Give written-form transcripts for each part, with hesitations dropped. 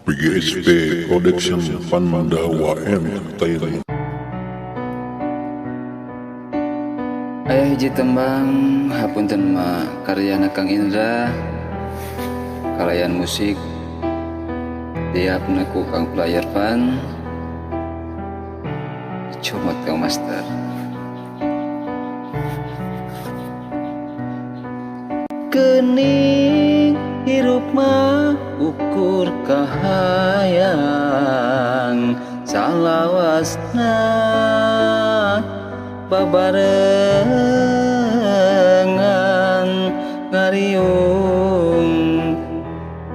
PGSP Production Pandawa Entertainment. Aya hiji tembang hapunten ma karyana Kang Indra kalayan musik diapna ku Kang Player Fan comot Kang Master. Kening hirup mah ukur kahayang salawasna babarengan ngariung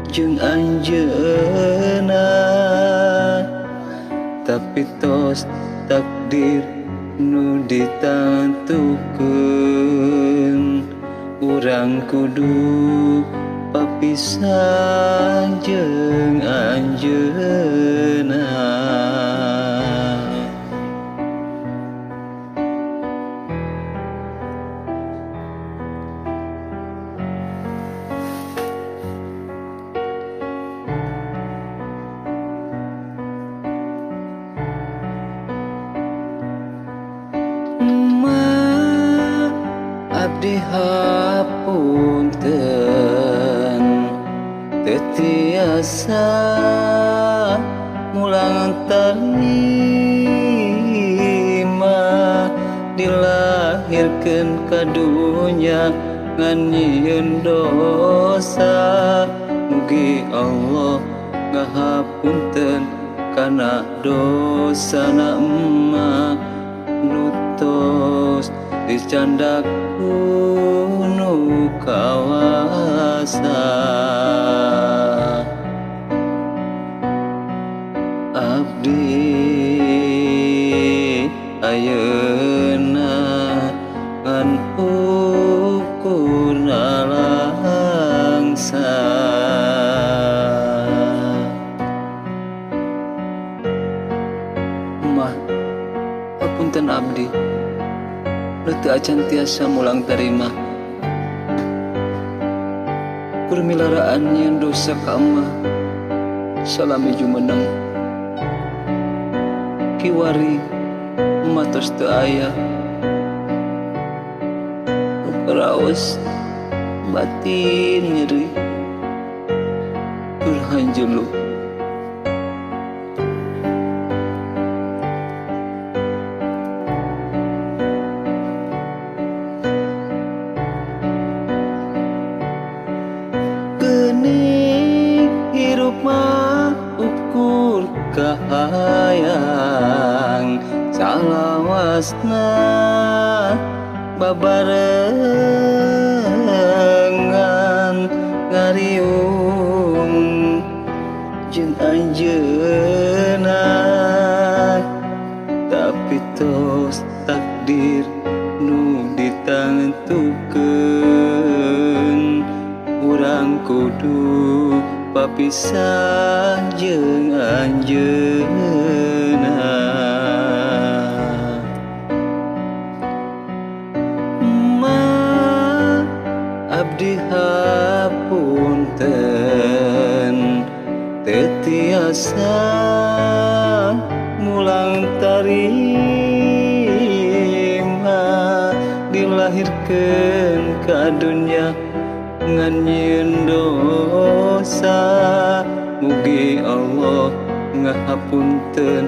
jeung anjeunna tapi tos takdir nu ditantukeun urang kudu papisah jeung anjeunna. Abdi hapunten teu tiasa mulang tarima dilahirkeun ka dunya ngan nyieun dosa mugi Allah ngahapunten kana dosana emma nu tos dicandak nu kawasa. Abdi ayeuna ngan ukurna langsa mah hapunten abdi teu acan tiasa mulang tarima kur milaraan nyieun dosa ka emah salami jumeneng kiwari emah tos teu aya nu karaos batin nyeri tur hanjulu. Hirup mah ukur kahayang salawasna babarengan ngariung jeung anjeunna tapi tos takdir nu ditantukeun urang kudu papisah jeung anjeunna. Ma abdi hapunten teu tiasa mulang tarima dilahirkeun ka dunya ngan nyieun dosa mugi Allah ngahapunten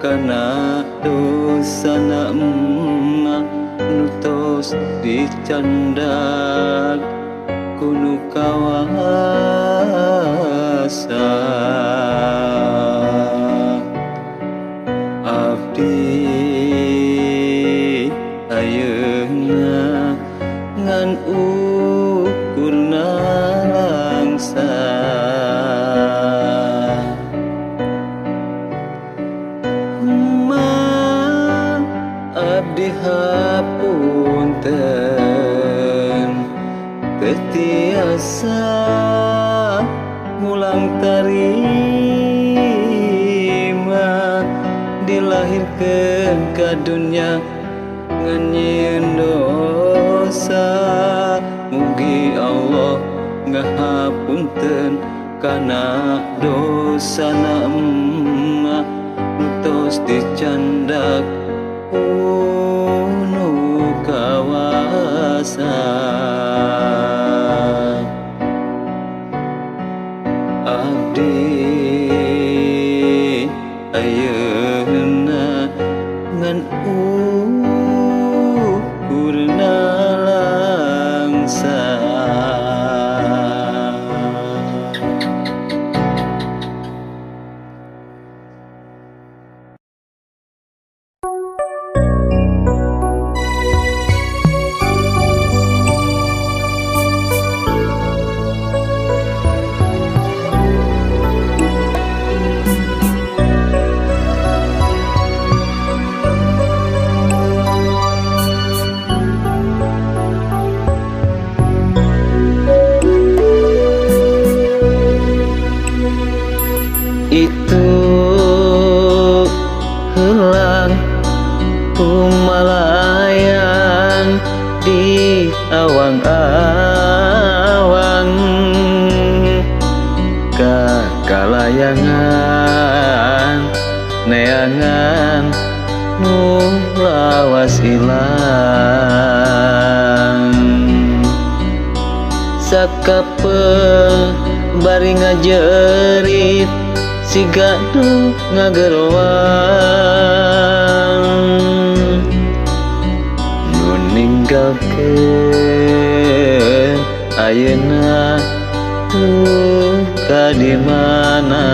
kana dosana emma nu tos dicandak ku nu kawasa. Abdi ayeuna ngan ukurna langsa ma abdi hapunten teu tiasa mulang tarima dilahirkeun ka dunya ngan nyieun dosa mugi Allah ngahapunten kana dosana emak tos dicandak nu kawasan abdi ayeuna ngan ukurna langsa itu helang kumalayan di awang-awang kakalayangan neangan nu lawas ilang sakapeung bari ngajerit siga nu ngageroan nu ninggalkeun ayeuna ka di mana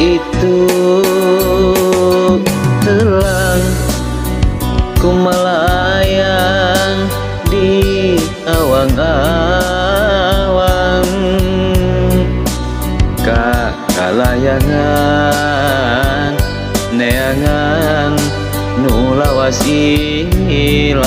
itu telang kumalayang di awang-awang kakalayangan neangan nu lawas ilang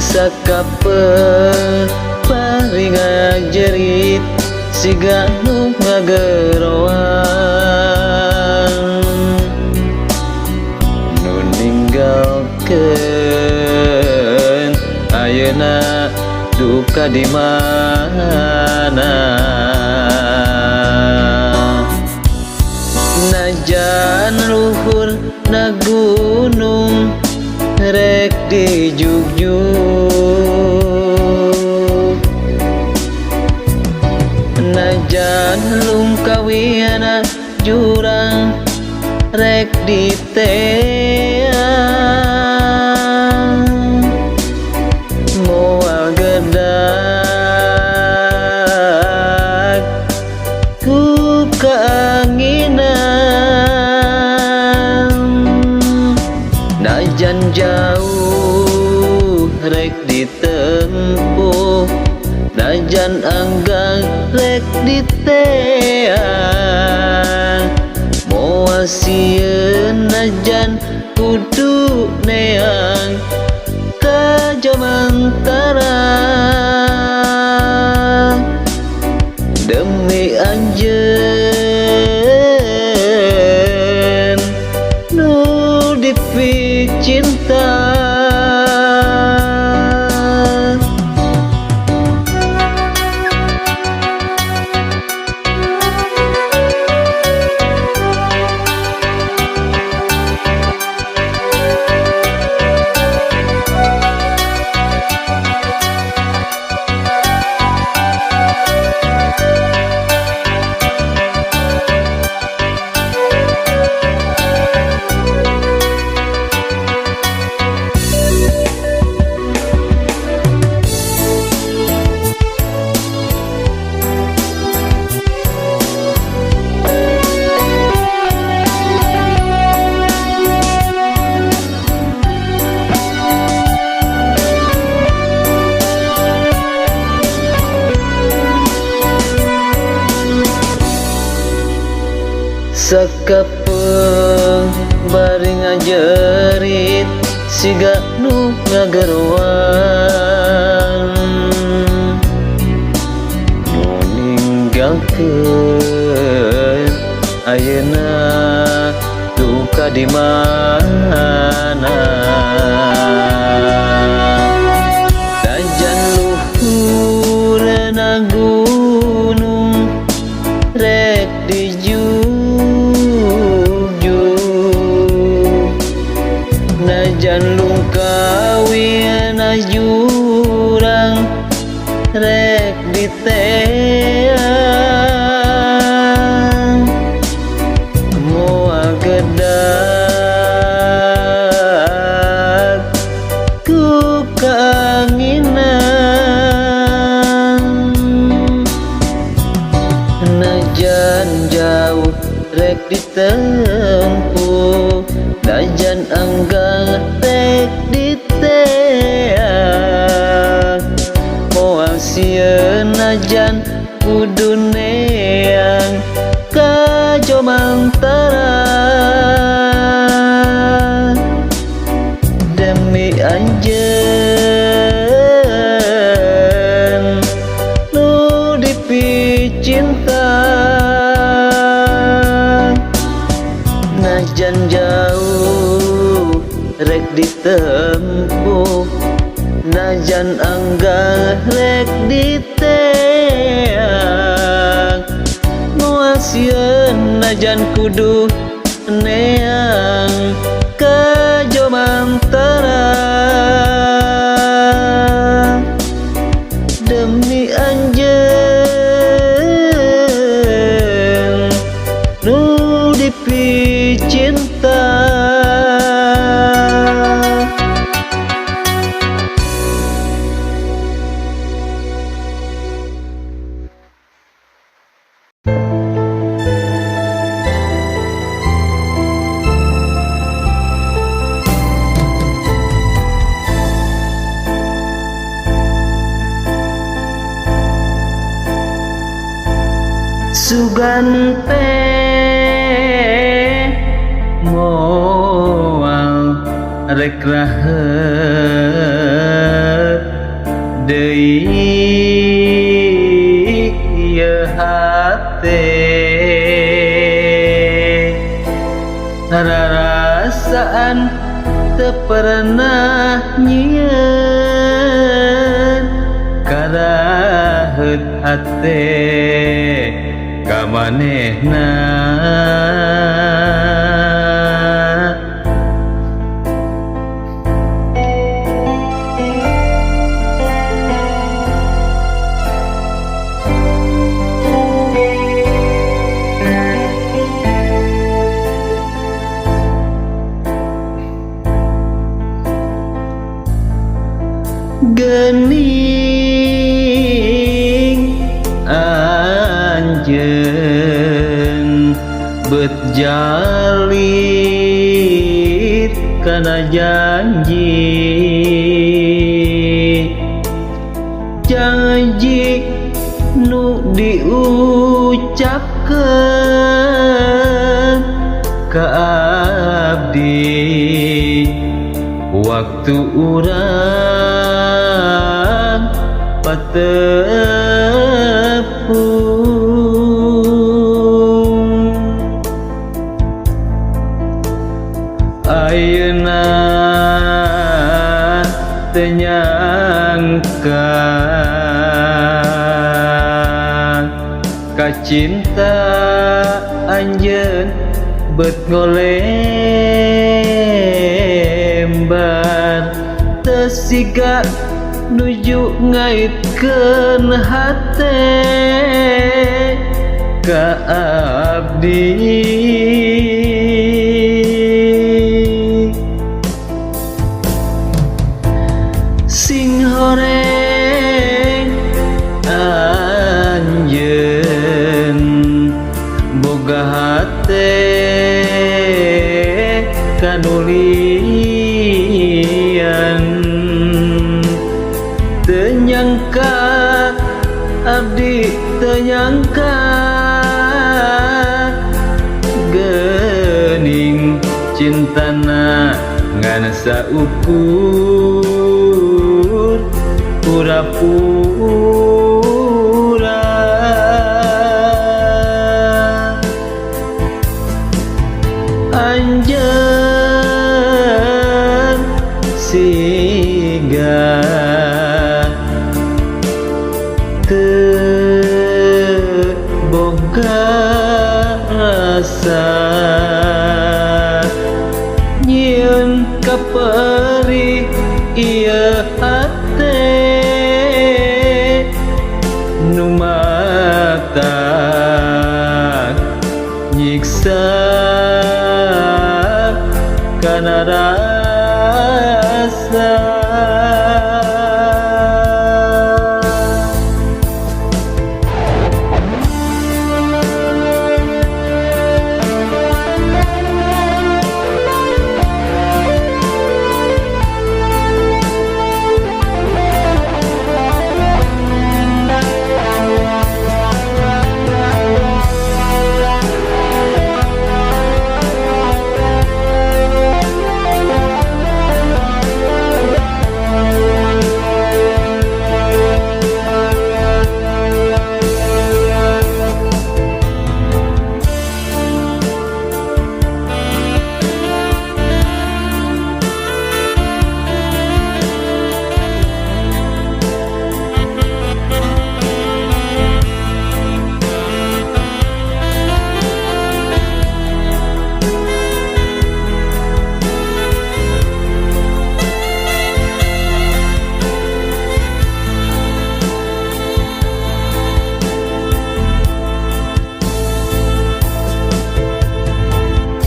sakapeung bari ngajerit siga nu ngageroan nu ninggalkeun ayeuna duka di mana najan luhur na gunung rek dijugjug najan lungkawiana jurang rek diteang moal gedag ku kaanginan najan jauh rek ditempuh najan anggang rek diteang moal sieun najan kudu neang ka jamantara demi anjeun nu dipik cinta sakapeung bari ngajerit siga nu ngageroan nu ninggalkeun ngayangkeun ayeuna duka di mana. Najan luhurna gunung rek dijunjung, najan lungkawina jurang rek diteang, moal gedag ku kaanginan. Najan jauh rek ditempuh, najan anggar rek diteang, moal sieun najan kudu neang kajo mantara. Demi anjeun nu dipicinta, najan jauh rek ditempuh, najan anggar rek diteang, moal sieun najan kudu neang kajo mantara. Demi anjeun nu dipicinta. Sugante moal rek rahet deui ieu hate, rarasaan teu pernah nyieun karaheut hate ka manehna. Geuning anjeun beut jalit kana janji nu diucapkeun ka abdi waktu urang patepung. Ayeuna teu nyangka kacinta anjeun beut ngolembar, teu siga nuju ngaitkeun hate ka abdi. Sing horeng anjeun boga hate kanulian, teu nyangka abdi teu nyangka geuning cintana ngan saukur pura-pura. anjeun siga teu boga rasa nyieun ka perih ieu hate nu matak nyiksa kana rasa.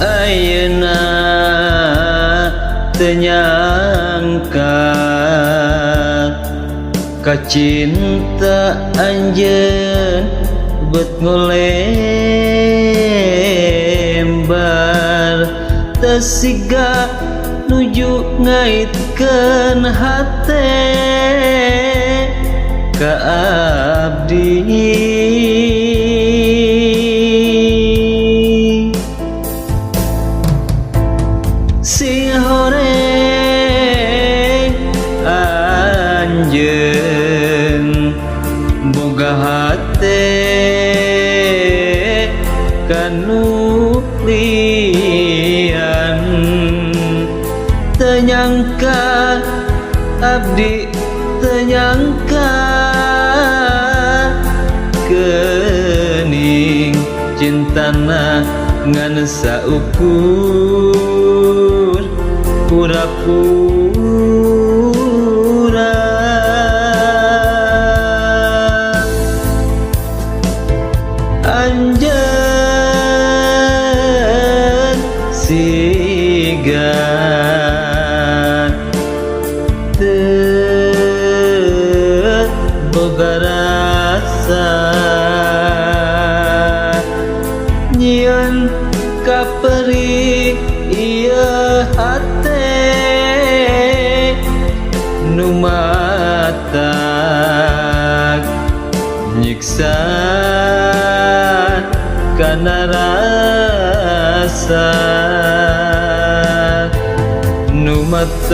Ayeuna teu nyangka kacinta anjeun bet ngolembar teu siga nuju ngaitkeun hate ka abdi. Sing horeng anjeun boga hate kanu lian teu nyangka abdi teu nyangka geuning cintana ngan saukur pura-pura. Anjeun siga teu boga rasa nyieun ka perih ieu hate nu matak nyiksa kana rasa nu matak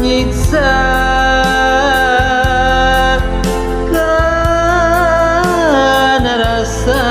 nyiksa kana rasa.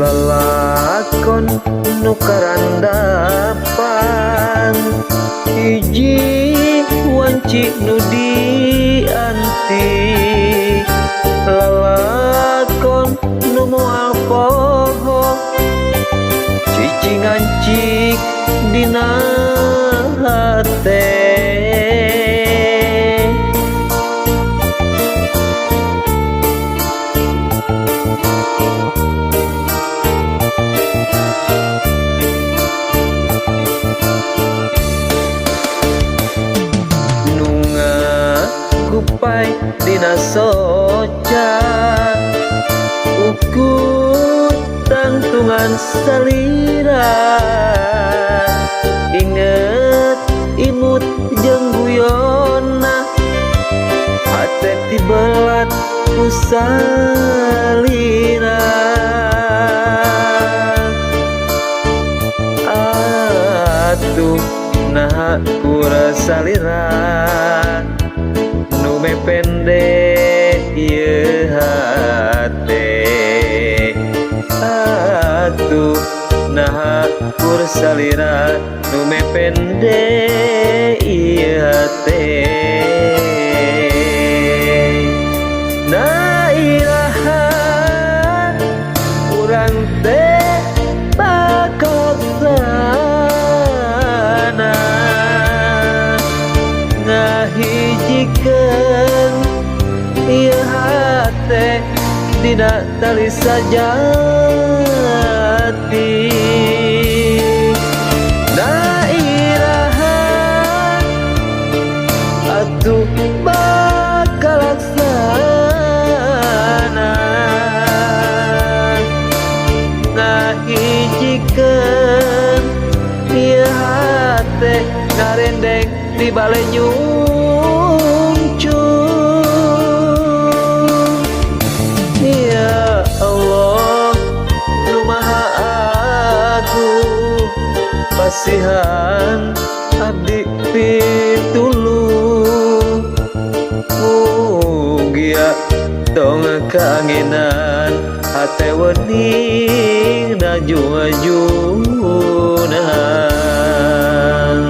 Lalakon nu karandapan hiji wanci nu dianti lalakon nu moal poho cicing ngancik dina hate soca ukur tangtungan salira inget imut jeung guyona hate tibelat ku salira atuh nah kura salira nu mepende ieu hate atuh nah kur salira nu mepende ieu hate na iraha urang teh pakaksana ngahijikeun ieu hate dina tali sajati na iraha atuh bakalaksana ngahijikeun ieu hate ngarendeng di bale nyungcung ya Allah nu maha agung pasihan abdi pitulung mugia dong kaanginan hate wening najung-ajunan.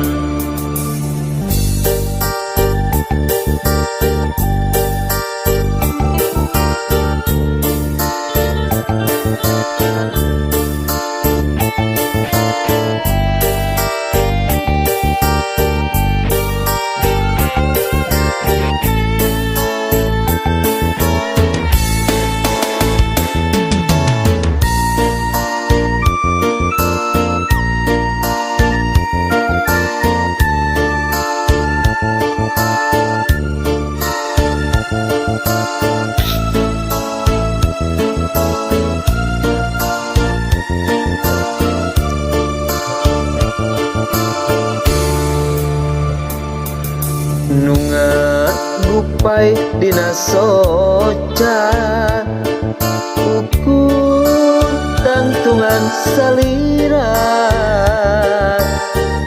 Nunga gupai dina soca ukur tangtungan salira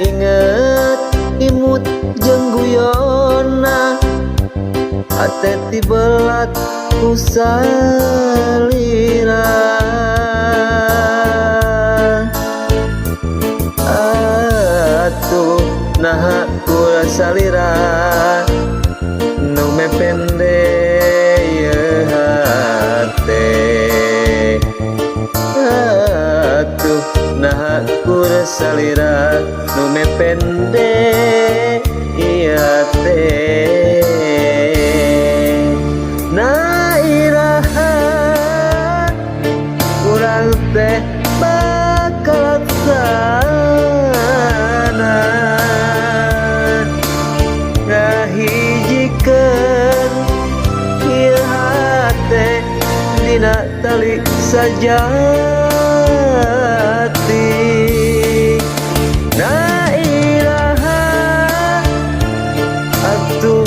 inget imut jeung guyona hate tibelat ku salira atuh nah kura salira nu mepende ieu hate atuh nah kura salira nu mepende ieu hate na iraha urang teh bakalaksana ngahijikeun ieu hate dina tali sajati na iraha atuh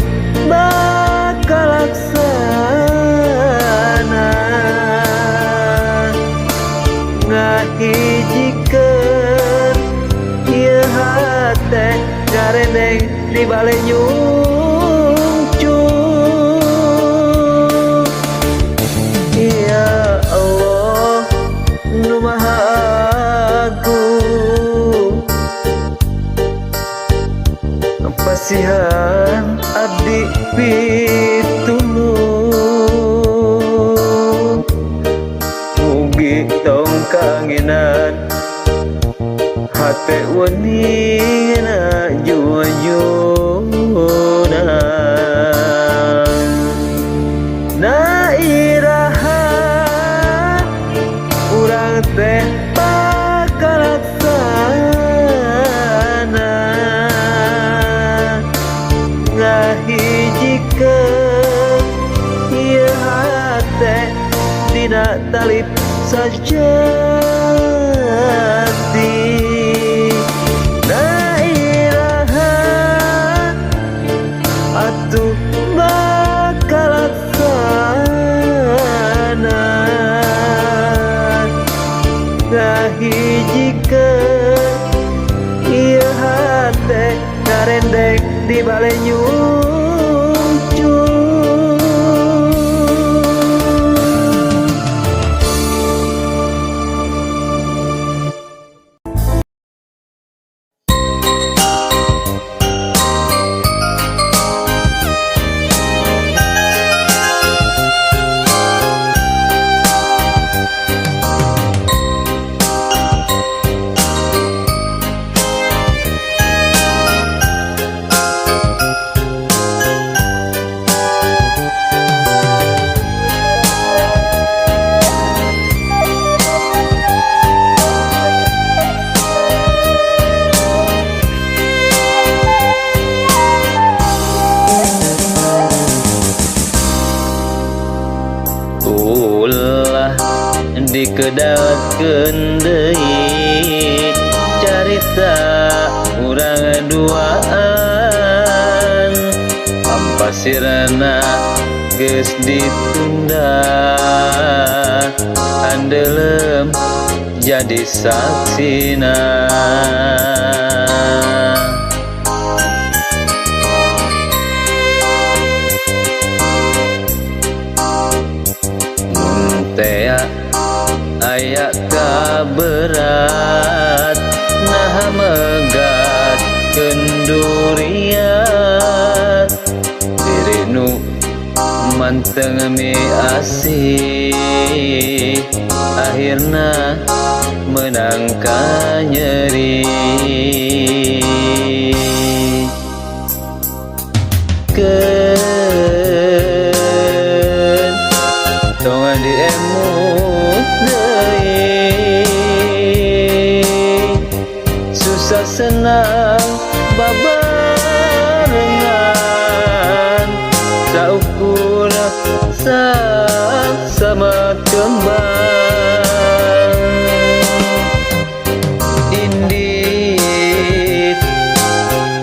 bakalaksana ngahijikeun ieu hate ngarendeng di bale nyungcung ya Allah nu maha agung pasihan abdi pitulung mugi tong kaanginan hate wening najung-ajunan na iraha urang teh bakalaksana ngahijikeun dina talip sajati nairaha atuh bakalaksana sahijikeun ieu hate karendek di bale nyungcung. Ulah dikedautkeun deui carita urang duaan ampasirna geus ditunda andelem jadi saksina. Tea aya kaberat nah megat kenduriat diri nu manteng mi asih akhirna menang ka nyeri tongan diemut deui susah senang babarengan saukur sama kembang indit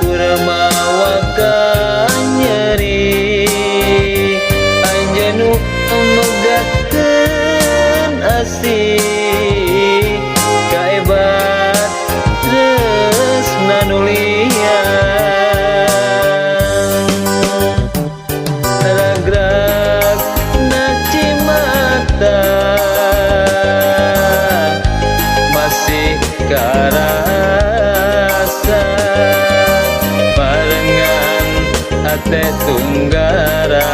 kuremawa ka nyeri anjeun megatkeun asih kaebat tresna nu lian ragrag nacimata masih karasa barengan hate tunggaran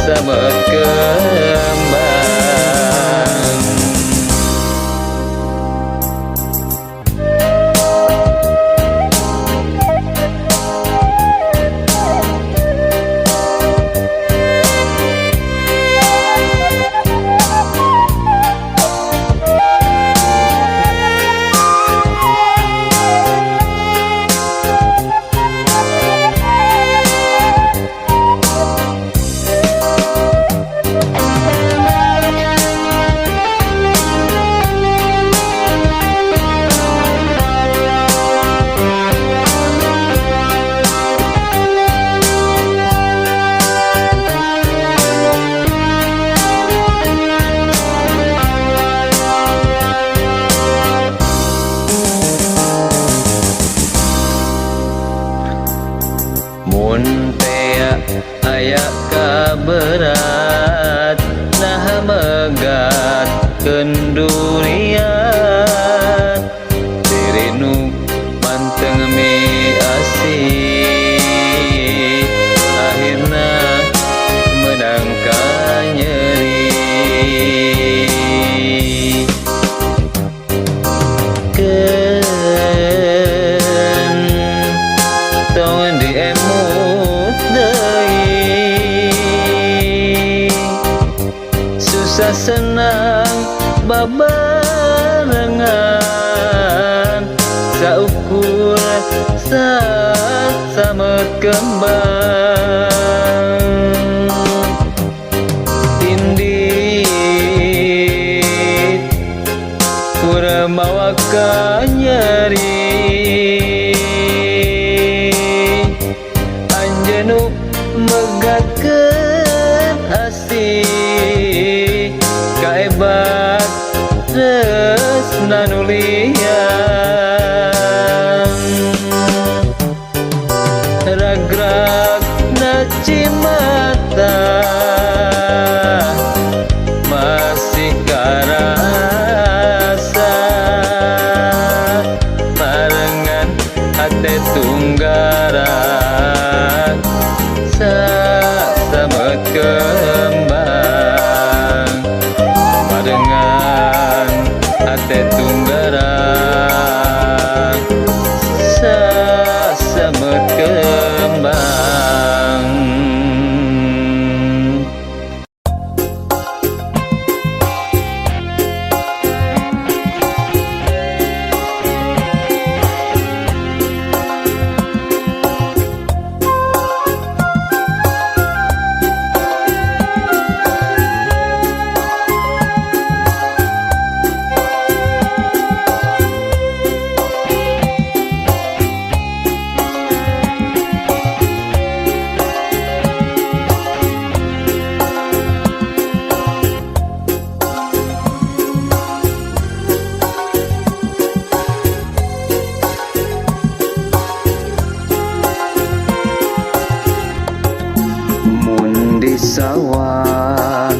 sama kembang. Mun tea aya kaberat nah megat kendurian diri nu manteng mi asih akhirna menang ka nyeri tongan diemut deui susah senang babarengan saukur sama kembang nyatakan asih kaebat tresna nulian ragrag na cimata masih karasa marengan hati tunggaran sasamet kembang marengan hati tunggaran sasamet kembang. Sawah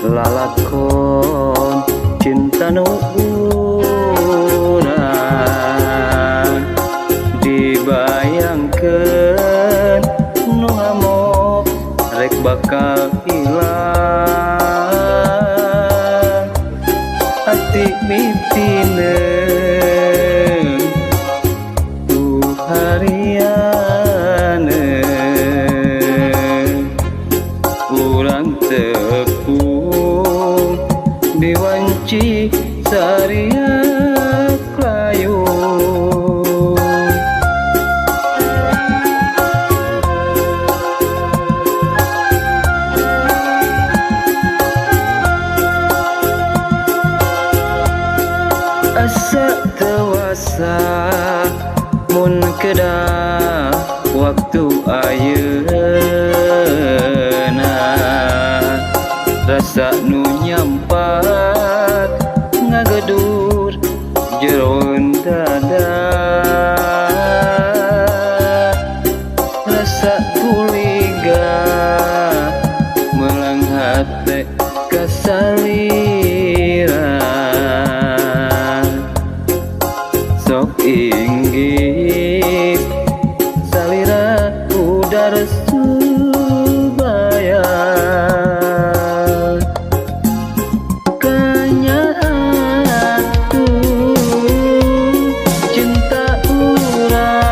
lalakon cinta nu urang dibayangkeun nu hamok rek bakal ilang hati mimpineun tu hariane urang tepung diwanci sariak layu asa tewasa mun kedah waktu ayeuna rasa nu nyampat ngagedur jeroen dada rasa kuliga melang hate kasaliran sok inggih salira udara subaya cinta urang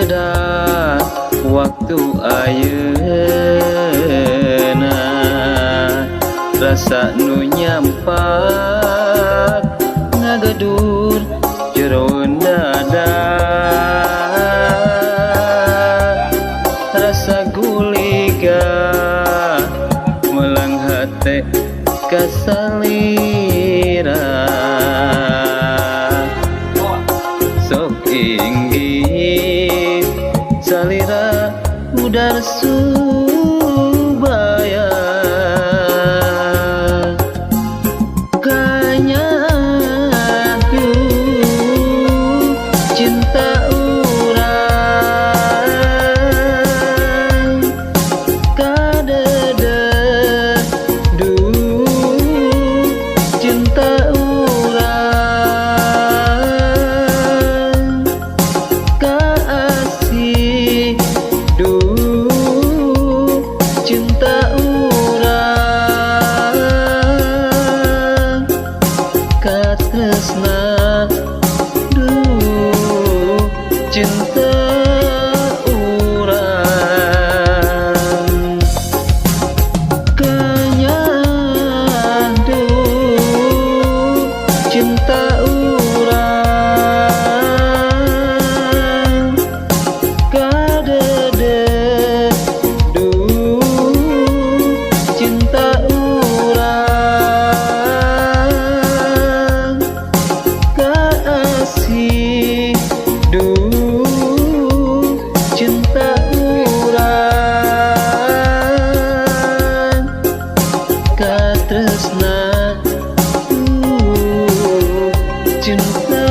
tiada waktu ayeuna rasa nu nyampak ngagadur jeroen dada rasa guliga melang hate kasalira sok inggih salira udar subaya kanyadu cinta urang kadada du cinta urang kaasih du cinta urang katresna du cinta urang kanyadu cinta urang kadede du cinta urang kaasih du cinta urang katresna cinta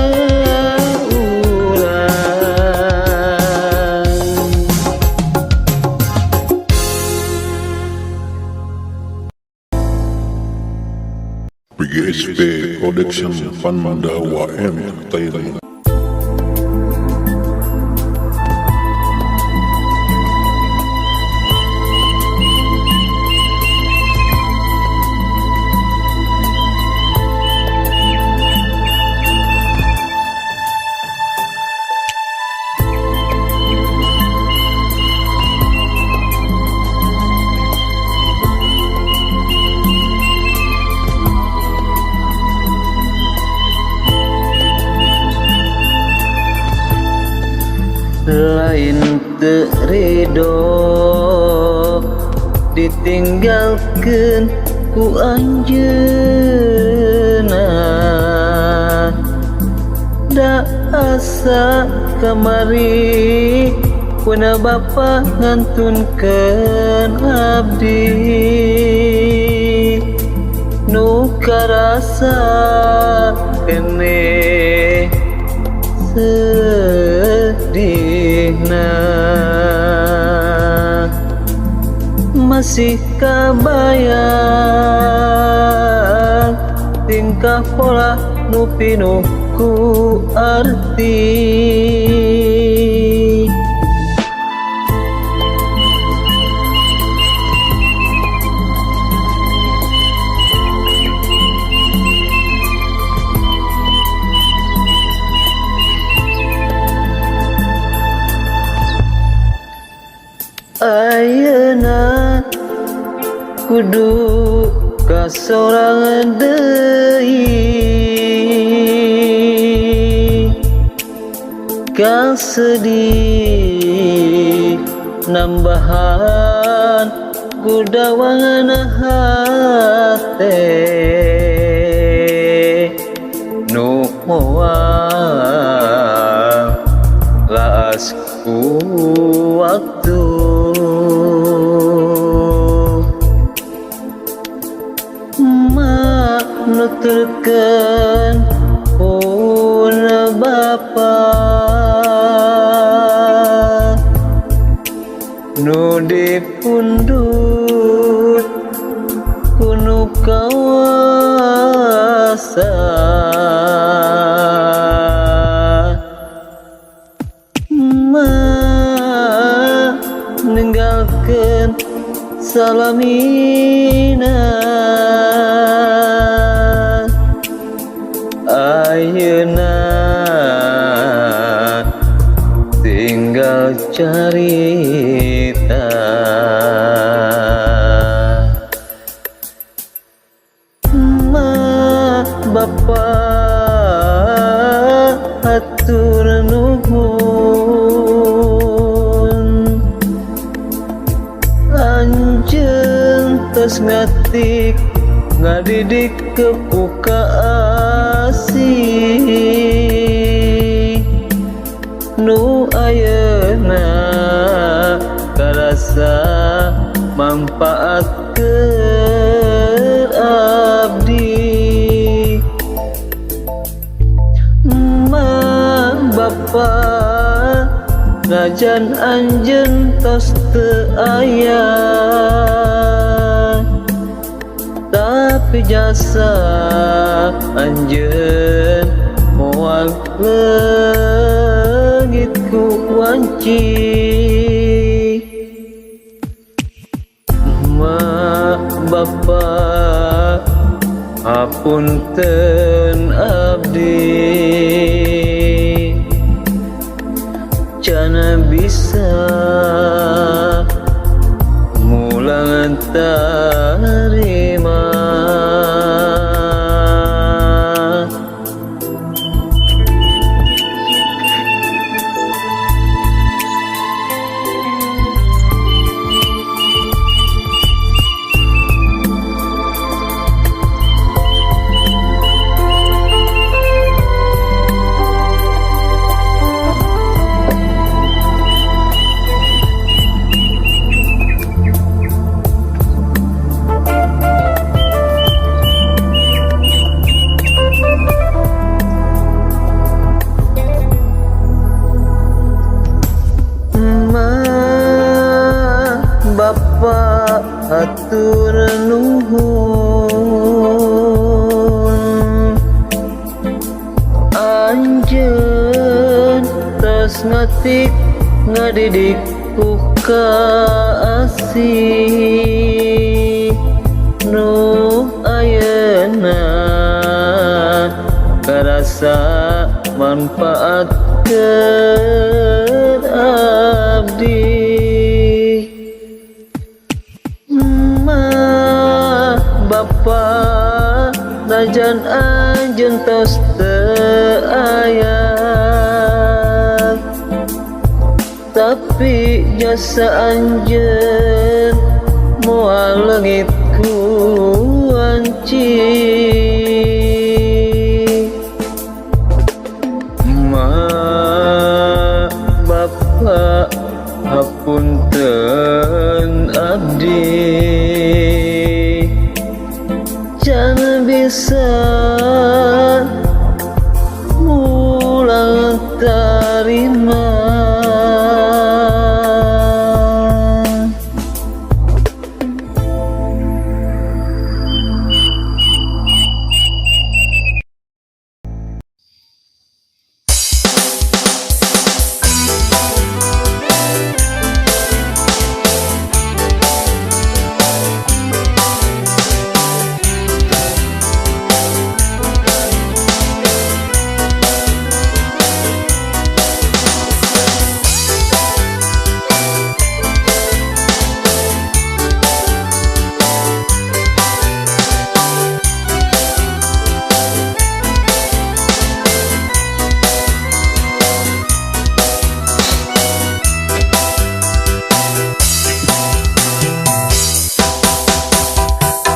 urang. PGSP Production Pandawa Entertainment. Lain terido ditinggalkan ku anjeuna da asa kamari puna bapa ngantunkeun abdi nu karasa keneh sedihna masih kabayang tingkah pola nu pinuh ku arti ayeuna kudu kasorangan deui kasedih nambahan kudawangan hate nu moal laas ku waktu nuturkeun puna bapa nu dipundut kunu kawasa ninggalkeun salamina ayeuna tinggal tos ngatik ngadidik kepuka asih nu ayeuna karasa manfaat ke abdi. Ma bapa ngajan anjeun tos teu aya, tapi jasa anjeun moal leungit ku wanci. Ma bapa hapunten abdi cana bisa mulang tarima. Bapa hatur nuhun, anjeun tos ngatik ngadidik ku asih nu ayeuna karasa manfaat ke abdi. Bapa najan anjeun tos teu aya, tapi jasa anjeun moal leungit ku wanci. Ma bapa hapunten abdi jangan bisa mulang tarima.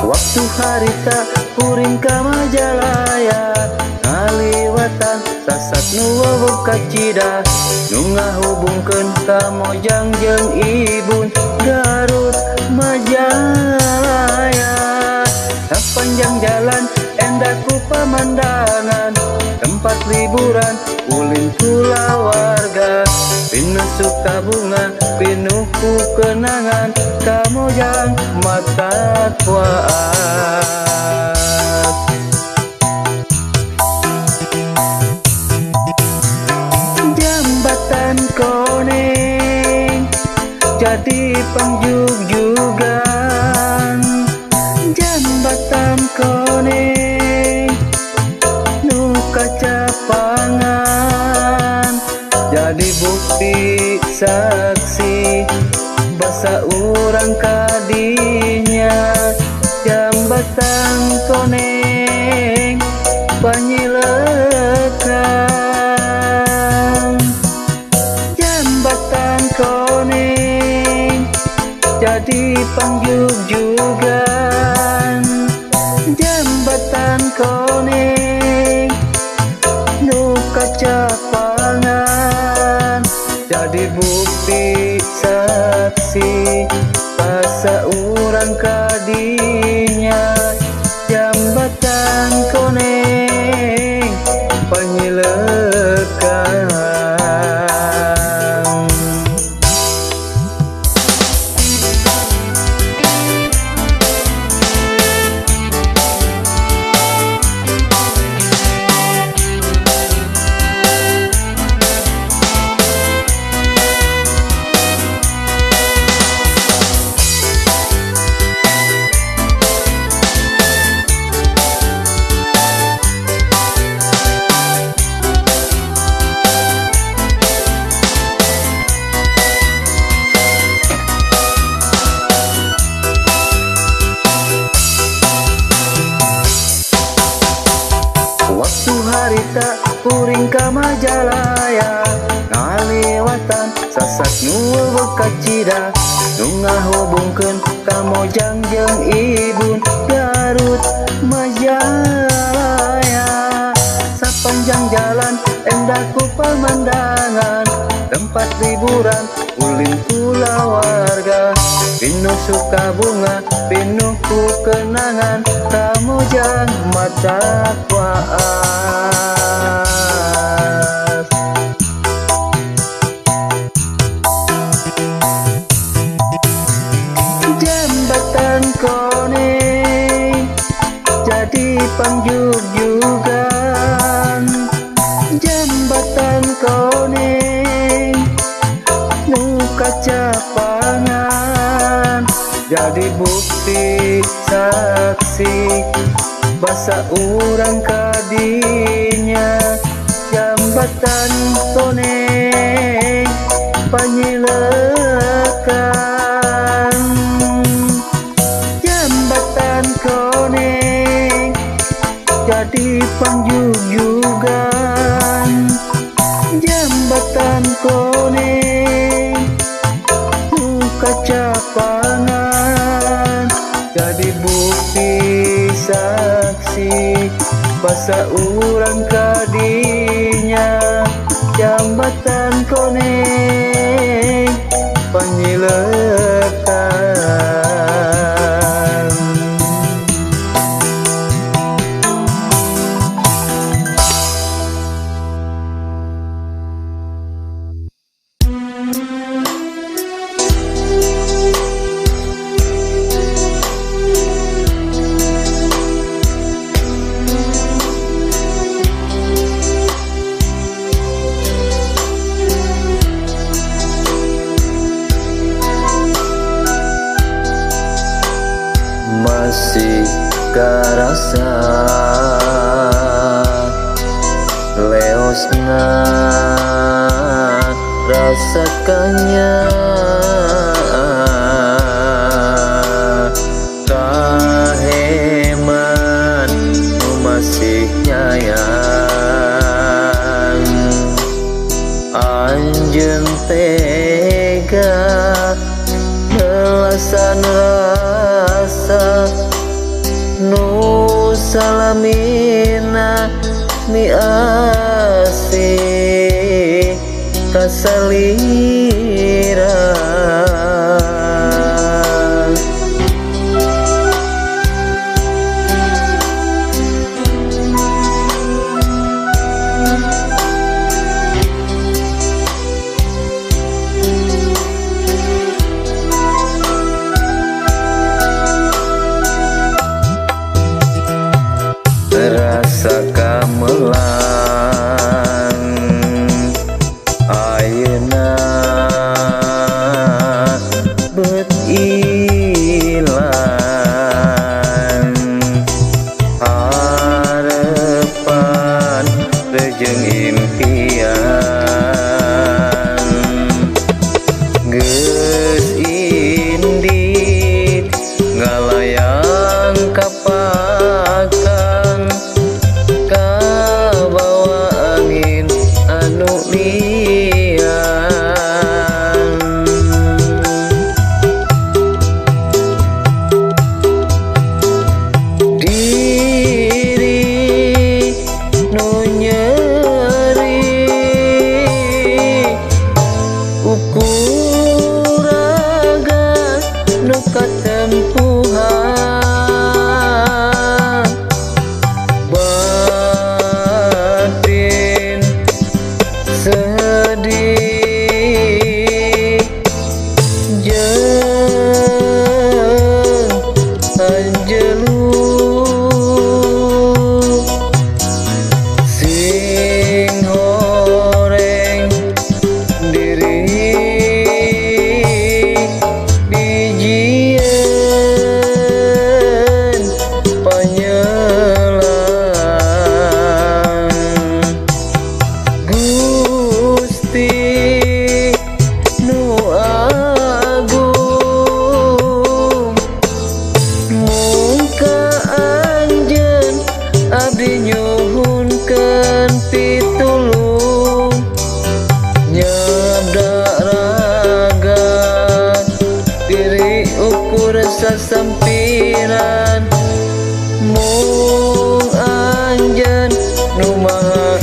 Waktu harita kuring ka Majalaya, ngaliwatan sasat nu weweng kacida, nu ngahubungkeun ka Mojang jeung Ibun Garut Majalaya. Sapanjang jalan endah ku pamandangan, tempat liburan ulin kulawarga, pinuh suka bunga pinuh ku kenangan, ka Mojang mata kuat. Jambatan koneng jadi pengjugjugan, jambatan koneng nu kacapangan jadi bukti saksi basa urang kadinya. Jambatan koneng panyilekan, jambatan koneng jadi pangjugjugan. kadinya jambatan koneng panyilekan. Waktu harita kuring ka Majalaya ngaliwatan sasak nu bekacida nu ngahubungkeun ka Mojang jeung Ibun Garut Majalaya. Sapanjang jalan endah ku pemandangan tempat liburan ulin kulawarga pinuh suka bunga pinuh ku kenangan ka Mojang mata kuas. Jambatan koneng jadi pangjugjugan, jambatan koneng nu kaca pangan jadi bukti saksi basa urang kadinya jambatan koneng panyilekan. Jambatan koneng jadi pangjugjugan, jambatan koneng nu kaca pangan jadi bukti saksi basa urang kadinya jambatan koneng panyilekan. Masih karasa leosna rasakannya kaheman nu masih nyayang anjeun tega belasan rasa nu salamina mi asih kasalira. Rasa gamelan ayeuna bet ilang harepan jeung impian geus indit ngalayang kapakan kabawa angin anu lian. Diri nu nyeri ukuraga nu katempuhan anjelu sing horeng diri bijieun panyelang Gusti nu agung muka anjeun abdi nyuhunkeun pitulung nyabda raga diri ukur sasampiran mung anjeun nu maha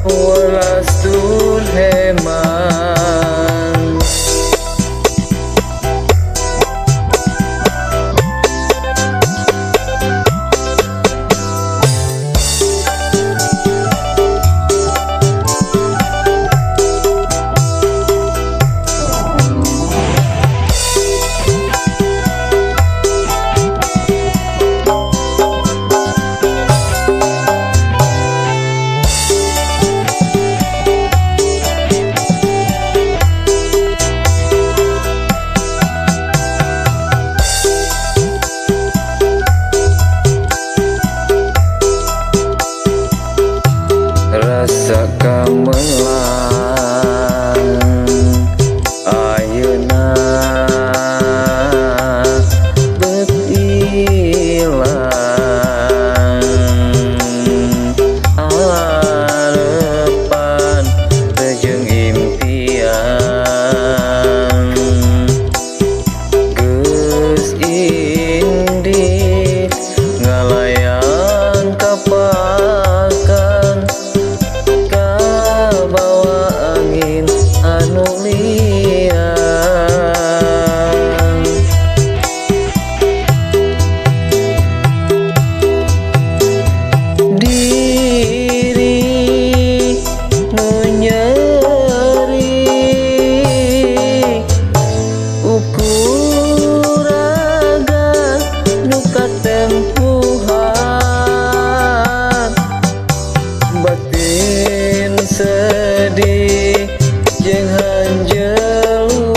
welas tur heman rasa gamelang ayeuna beut ilang harepan teu jeung impian geus indit ngalayan kapakan bawa angin anu liang diri nu nyeri ukur raga nu katempuhan batin sedih jeung hanjelu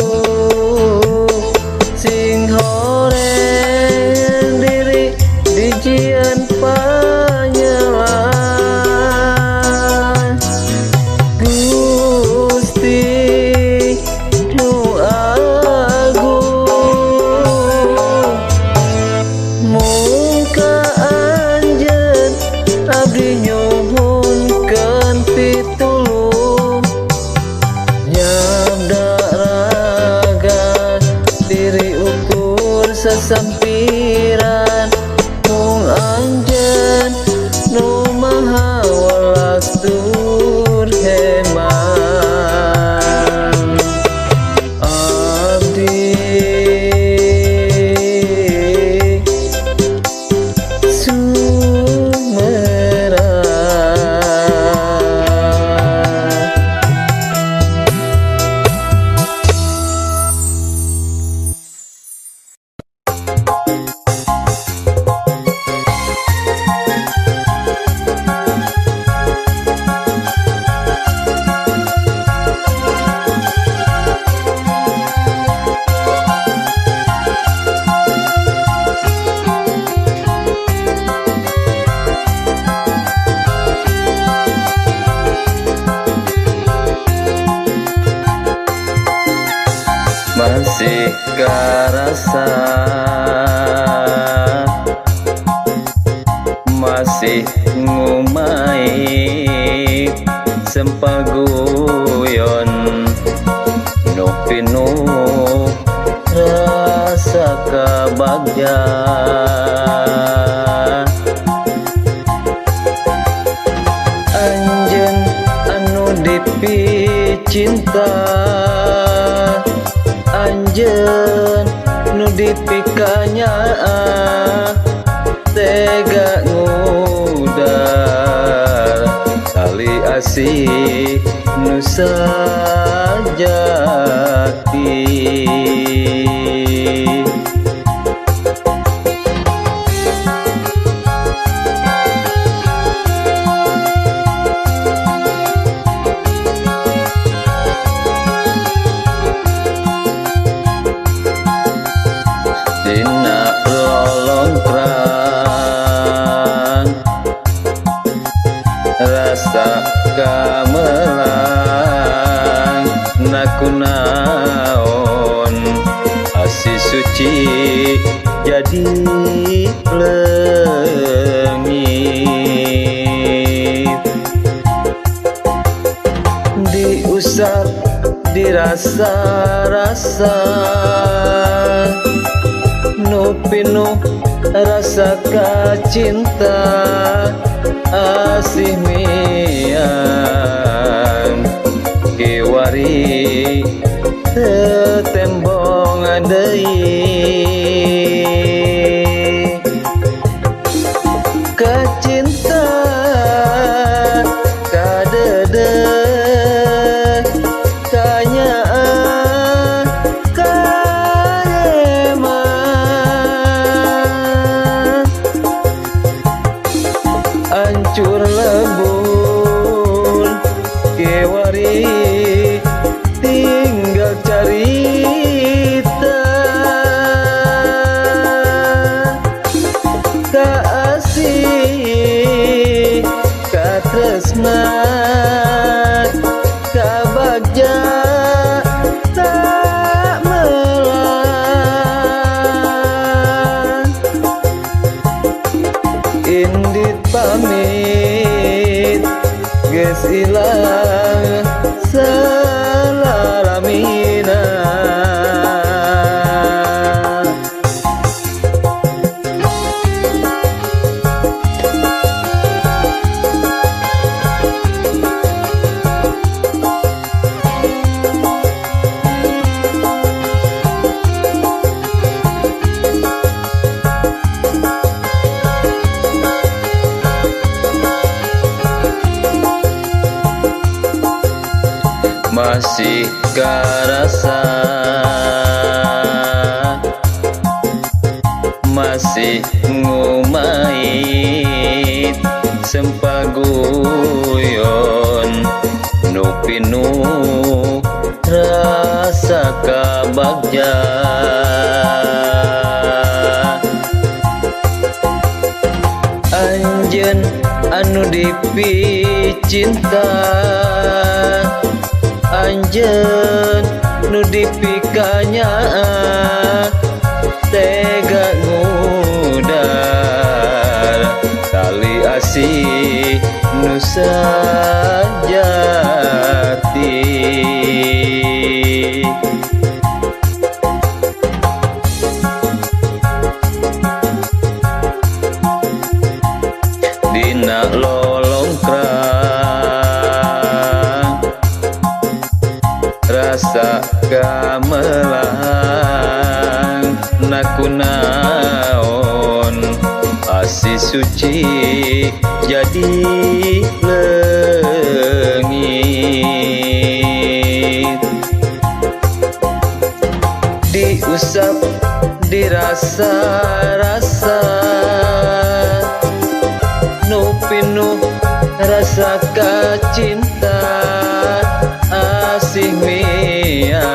sing horeng diri dijieun panyelang Gusti nu agung muka anjeun abdi nyuhunkeun pitulung nyabda raga diri ukur sasampiran mung anjeun nu maha welas tur heman abdi masih karasa masih ngumait sempaguyon nu pinuh rasa kabagja anjeun anu dipicinta anjeun nu dipikanya tega ngudar tali asih nu sajati jadi lengit. Diusap dirasa-rasa, nu pinuh rasa kacinta asih mian kiwari tetembong deui kacinta kadede kanyaan kareman hancur lebur kiwari tinggal carita kaasih katresna kabagja tak melang indit pamit geus ilang salaramina. Masih karasa, masih ngumait sempaguyon nu pinuh rasa kabagja anjeun anu dipicinta anjeun nu dipikanyaan tega ngudar tali asih nu sajati dina lolongkrang rasa gamelang nakunaon asih suci jadi lengit diusap dirasa-rasa nu pinuh rasa kacinta asih miang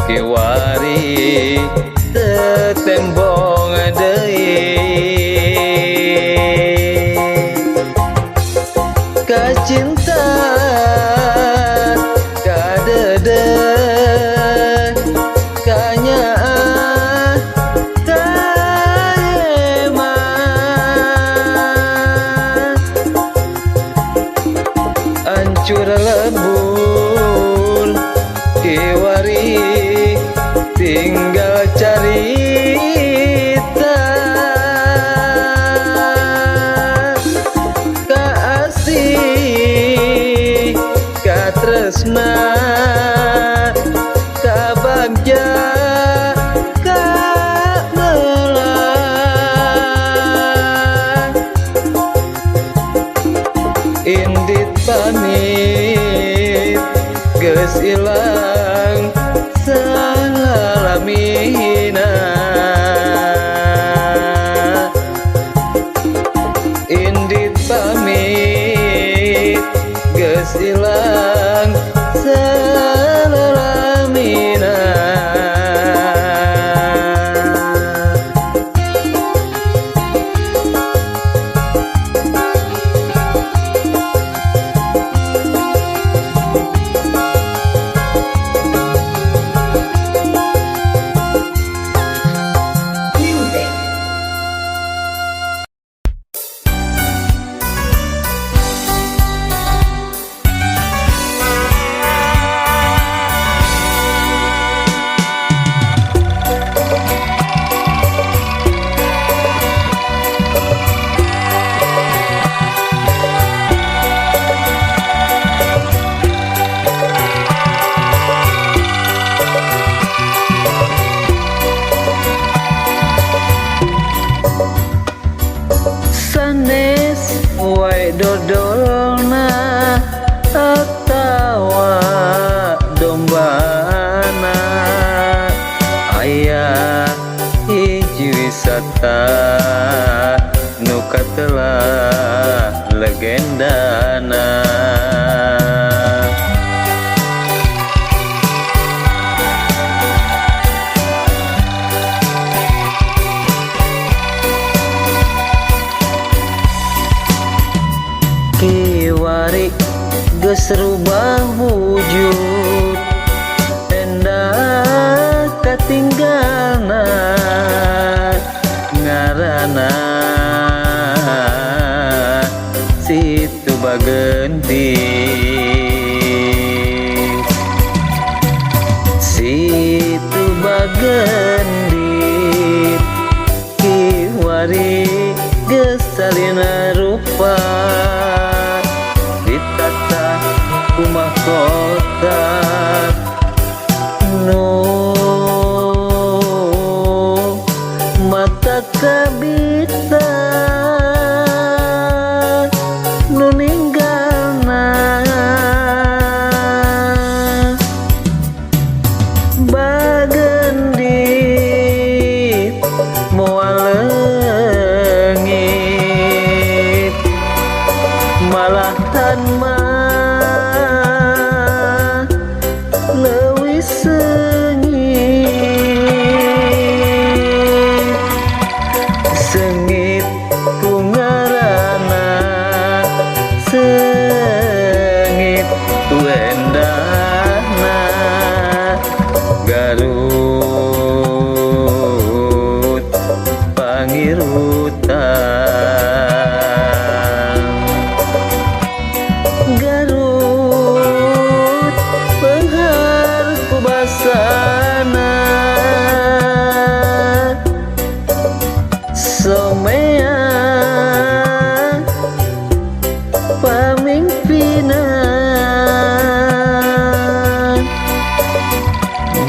kiwari tetembong deui kacinta kadede kanyaan kareman hancur lebur kiwari tinggal wisata nu katelah legendana. Kiwari geus rubah wujud endah katinggalna ngaranna Situ Bagendit. Situ Bagendit kiwari geus salina rupa ditata ku mahkota nu mata kabita nu ninggalna Bagendit moal leungit malahan mah leuwih seungit. Seungit ku ngaranna seungit ku endahna Garut Pangirutan. Garut penghar ku basana somea pamingpinan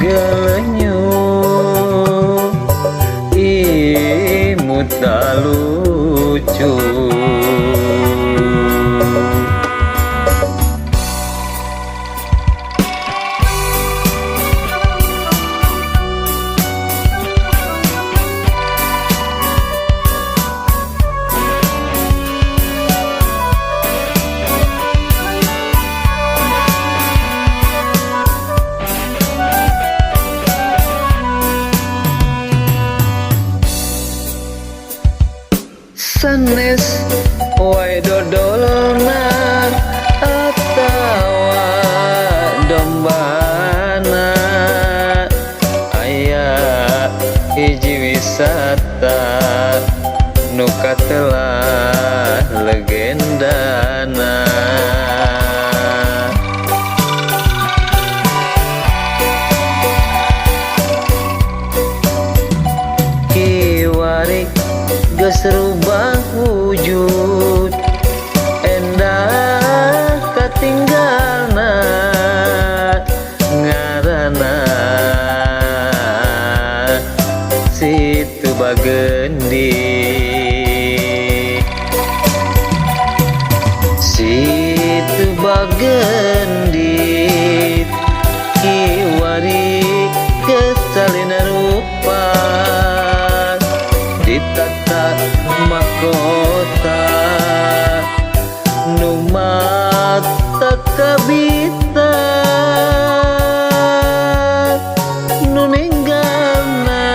gelenyu imut lucu. Sanes wae dodolna atawa dombana aya hiji wisata nu katelah legendana. Kiwari geus rubah wujud endah katinggalna ngaranna Situ Bagendit. Situ Bagendit kiwari geus salina rupa ditata mahkota nu mata kabita nu ninggalna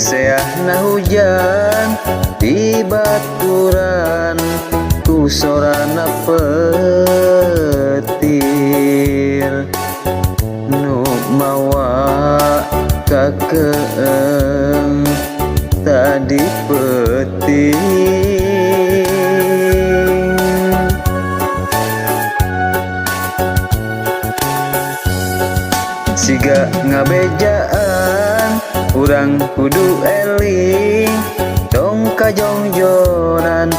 seahna hujan di baturan ku sorana petir nu mawa kakeeng tadi peting siga ngabejaan urang kudu eling dong kajongjonan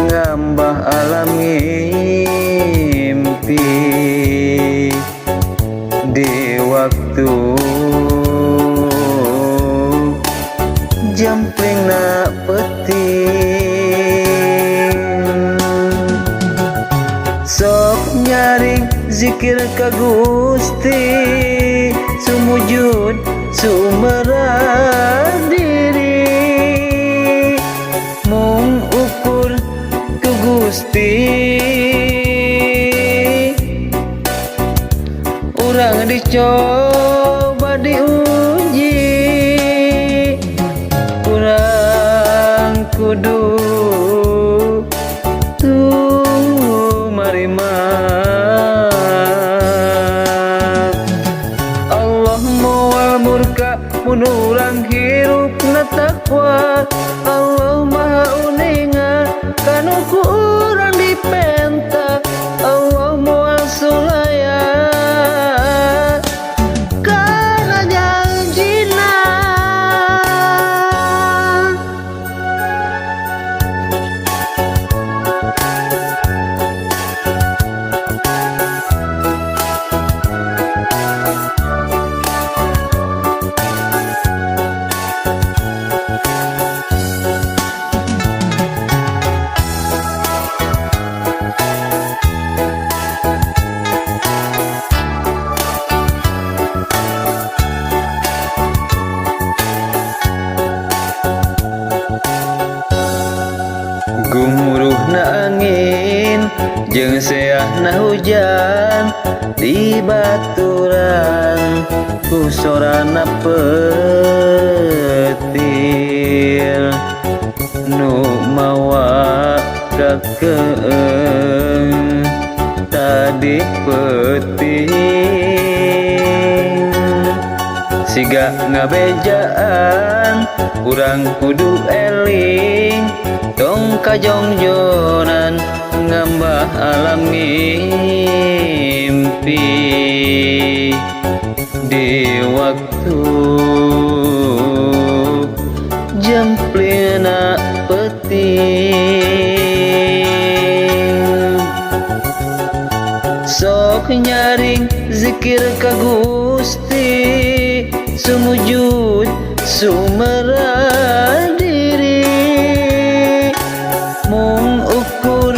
ngambah alam ngimpi di waktu jampling na peting sok nyaring zikir ka Gusti sumujud sumerah diri mung ukur ku Gusti urang dicoba diuji urang kudu marima Allah moal murka mun urang hirup na takwa Allah maha uninga kanu ku urang dipenta Allah moal sulaya kana janjina gumuruhna angin jeung seahna hujan di baturan ku sorana petir nu mawa kakeeng tadi peting siga ngabejaan urang kudu eling dong kajongjonan ngambah alam ngimpi di waktu jemplina peting sok nyaring zikir ka Gusti sumujud sumerah diri mung ukur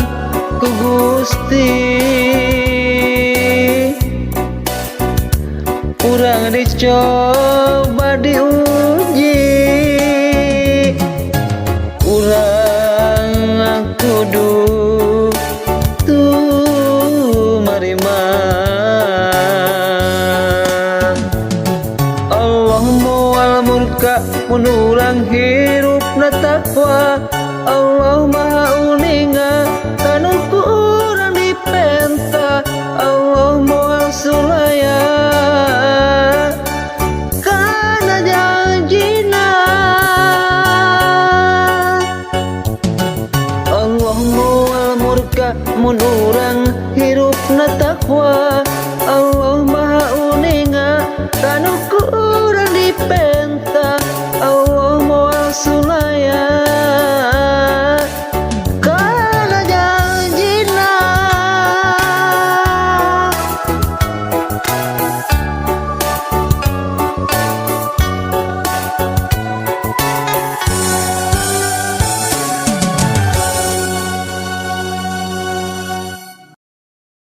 ku Gusti urang dicoba diuji urang kudu marima Allah moal murka mun urang hirup na takwa Allah maha uninga kanu ku urang dipenta Allah moal sulaya kana janjina Allah moal murka mun urang hirup na takwa Allah maha uninga kanu ku